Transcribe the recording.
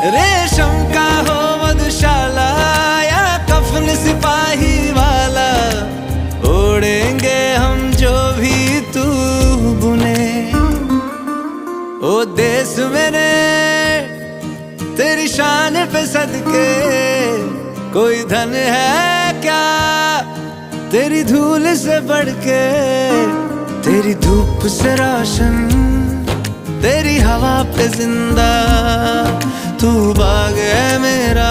रेशम का हो मधुशाला या कफन सिपाही वाला, ओढ़ेंगे हम जो भी तू बुने। ओ देश मेरे तेरी शान पे सदके, कोई धन है क्या तेरी धूल से बढ़ के। तेरी धूप से रोशन, तेरी हवा पे जिंदा, तू बाग है मेरा